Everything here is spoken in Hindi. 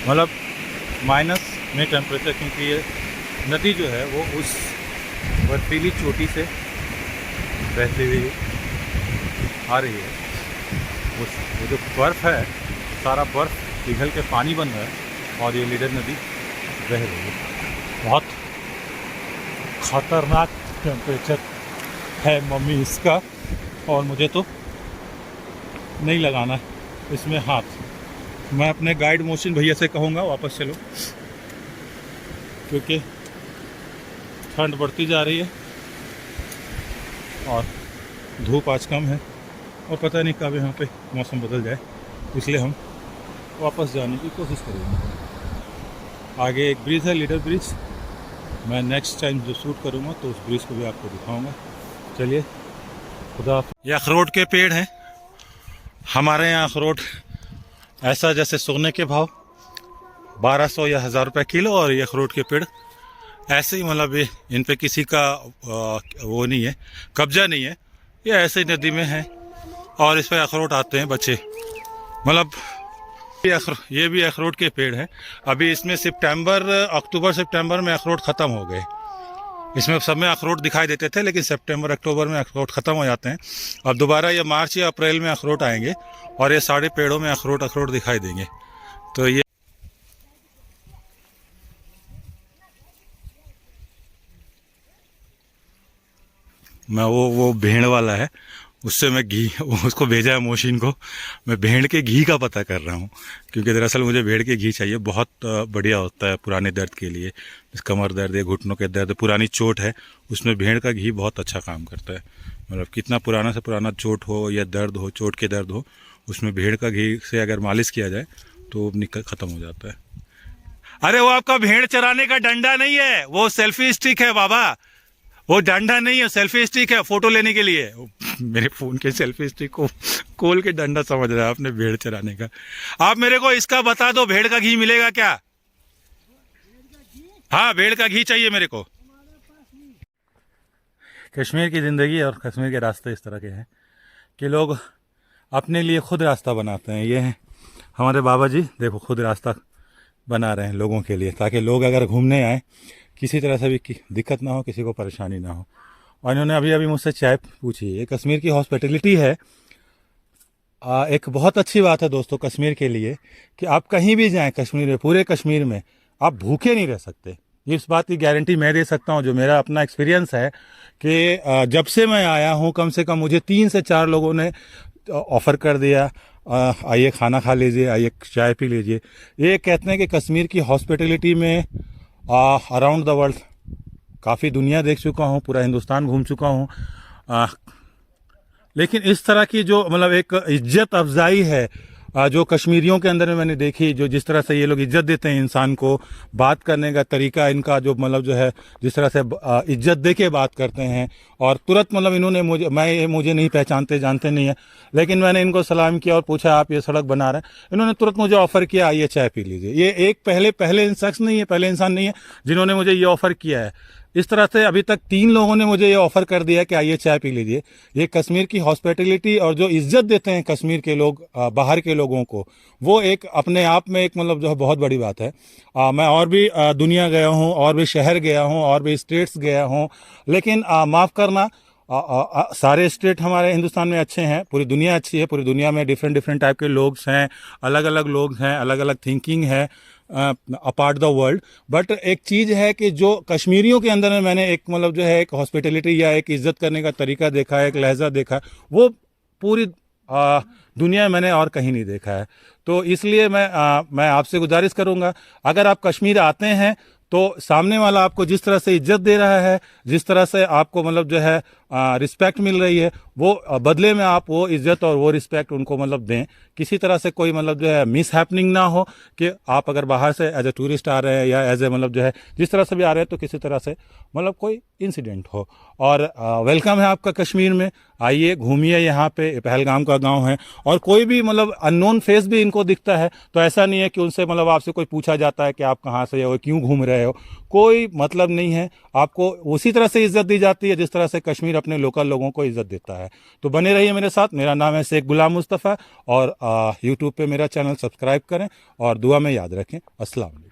मतलब माइनस में टेम्परेचर, क्योंकि ये नदी जो है वो उस बर्फीली चोटी से बहती हुई आ रही है। वो जो बर्फ़ है, सारा बर्फ़ पिघल के पानी बन रहा है और ये लीडर नदी बह रही है। बहुत ख़तरनाक टेम्परेचर है मम्मी इसका, और मुझे तो नहीं लगाना है इसमें हाथ। मैं अपने गाइड मोशन भैया से कहूँगा वापस चलो, क्योंकि ठंड बढ़ती जा रही है और धूप आज कम है और पता नहीं कब यहाँ पे मौसम बदल जाए, इसलिए हम वापस जाने की कोशिश करेंगे। आगे एक ब्रिज है, लीडर ब्रिज। मैं नेक्स्ट टाइम जो शूट करूँगा तो उस ब्रिज को भी आपको दिखाऊंगा। चलिए, खुदा। ये अखरोट के पेड़ हैं। हमारे यहाँ अखरोट ऐसा जैसे सोने के भाव 1200 या 1000 रुपये किलो, और ये अखरोट के पेड़ ऐसे ही, मतलब ये इन पे किसी का वो नहीं है, कब्जा नहीं है। ये ऐसे ही नदी में है और इस पे अखरोट आते हैं बच्चे। मतलब ये भी अखरोट के पेड़ हैं। अभी इसमें अक्टूबर सितंबर में अखरोट ख़त्म हो गए। इसमें सब में अखरोट दिखाई देते थे, लेकिन सितंबर अक्टूबर में अखरोट ख़त्म हो जाते हैं। अब दोबारा ये मार्च या अप्रैल में अखरोट आएंगे और ये सारे पेड़ों में अखरोट दिखाई देंगे। तो ये मैं वो भेड़ वाला है, उससे मैं घी उसको भेजा है मोशिन को। मैं भेड़ के घी का पता कर रहा हूँ, क्योंकि दरअसल मुझे भेड़ के घी चाहिए। बहुत बढ़िया होता है पुराने दर्द के लिए, कमर दर्द या घुटनों के दर्द, पुरानी चोट है, उसमें भेड़ का घी बहुत अच्छा काम करता है। मतलब कितना पुराना से पुराना चोट हो या दर्द हो, चोट के दर्द हो, उसमें भेड़ का घी से अगर मालिश किया जाए तो ख़त्म हो जाता है। अरे वो आपका भेड़ चराने का डंडा नहीं है, वो सेल्फी स्टिक है बाबा। वो डंडा नहीं है, सेल्फी स्टिक है, फोटो लेने के लिए। मेरे फोन के सेल्फी स्टिक को खोल के डंडा समझ रहा है आपने भेड़ चराने का। आप मेरे को इसका बता दो, भेड़ का घी मिलेगा क्या? हाँ, भेड़ का घी चाहिए मेरे को। कश्मीर की ज़िंदगी और कश्मीर के रास्ते इस तरह के हैं कि लोग अपने लिए खुद रास्ता बनाते हैं। ये हैं हमारे बाबा जी, देखो खुद रास्ता बना रहे हैं लोगों के लिए, ताकि लोग अगर घूमने आए किसी तरह से भी दिक्कत ना हो, किसी को परेशानी ना हो। और इन्होंने अभी मुझसे चाय पूछी। ये कश्मीर की हॉस्पिटलिटी है। एक बहुत अच्छी बात है दोस्तों कश्मीर के लिए कि आप कहीं भी जाएं कश्मीर में, पूरे कश्मीर में आप भूखे नहीं रह सकते। इस बात की गारंटी मैं दे सकता हूं, जो मेरा अपना एक्सपीरियंस है कि जब से मैं आया हूं कम से कम मुझे 3 से 4 लोगों ने ऑफ़र कर दिया, आइए खाना खा लीजिए, आइए चाय पी लीजिए। ये कहते हैं कि कश्मीर की हॉस्पिटलिटी में अराउंड द वर्ल्ड काफ़ी दुनिया देख चुका हूँ, पूरा हिंदुस्तान घूम चुका हूँ, लेकिन इस तरह की जो मतलब एक इज्जत अफजाई है जो कश्मीरियों के अंदर में मैंने देखी, जो जिस तरह से ये लोग इज्जत देते हैं इंसान को, बात करने का तरीका इनका जो मतलब जो है, जिस तरह से इज्जत दे के बात करते हैं। और तुरंत मतलब इन्होंने मुझे नहीं पहचानते, जानते नहीं है, लेकिन मैंने इनको सलाम किया और पूछा आप ये सड़क बना रहे हैं। इन्होंने तुरंत मुझे ऑफ़र किया आइए चाय पी लीजिए। ये एक पहले शख्स नहीं है, पहले इंसान नहीं है जिन्होंने मुझे ये ऑफ़र किया है। इस तरह से अभी तक 3 लोगों ने मुझे ये ऑफ़र कर दिया कि आइए चाय पी लीजिए। ये कश्मीर की हॉस्पिटलिटी और जो इज्जत देते हैं कश्मीर के लोग बाहर के लोगों को, वो एक अपने आप में एक मतलब जो है बहुत बड़ी बात है। मैं और भी दुनिया गया हूँ, और भी शहर गया हूँ, और भी स्टेट्स गया हूँ, लेकिन माफ़ करना, सारे स्टेट हमारे हिंदुस्तान में अच्छे हैं, पूरी दुनिया अच्छी है, पूरी दुनिया में डिफरेंट टाइप के लोग हैं, अलग अलग लोग हैं, अलग अलग थिंकिंग है अपार्ट द वर्ल्ड। बट एक चीज़ है कि जो कश्मीरियों के अंदर में मैंने एक मतलब जो है एक हॉस्पिटलिटी या एक इज्जत करने का तरीका देखा है, एक लहजा देखा है, वो पूरी दुनिया में मैंने और कहीं नहीं देखा है। तो इसलिए मैं आपसे गुजारिश करूँगा, अगर आप कश्मीर आते हैं तो सामने वाला आपको जिस तरह से इज्जत दे रहा है, जिस तरह से आपको मतलब जो है रिस्पेक्ट मिल रही है, वो बदले में आप वो इज्जत और वो रिस्पेक्ट उनको मतलब दें। किसी तरह से कोई मतलब जो है मिस हैपनिंग ना हो कि आप अगर बाहर से एज ए टूरिस्ट आ रहे हैं या एज ए मतलब जो है जिस तरह से भी आ रहे हैं, तो किसी तरह से मतलब कोई इंसिडेंट हो। और वेलकम है आपका कश्मीर में, आइए घूमिए, यहाँ पे पहलगाम का गांव है। और कोई भी मतलब अननोन फेस भी इनको दिखता है तो ऐसा नहीं है कि उनसे मतलब आपसे कोई पूछा जाता है कि आप कहाँ से हो, क्यों घूम रहे हो, कोई मतलब नहीं है। आपको उसी तरह से इज्जत दी जाती है जिस तरह से कश्मीर अपने लोकल लोगों को इज़्ज़त देता है। तो बने रहिए मेरे साथ। मेरा नाम है शेख गुलाम मुस्तफ़ा और यूट्यूब पे मेरा चैनल सब्सक्राइब करें और दुआ में याद रखें। अस्सलाम वालेकुम।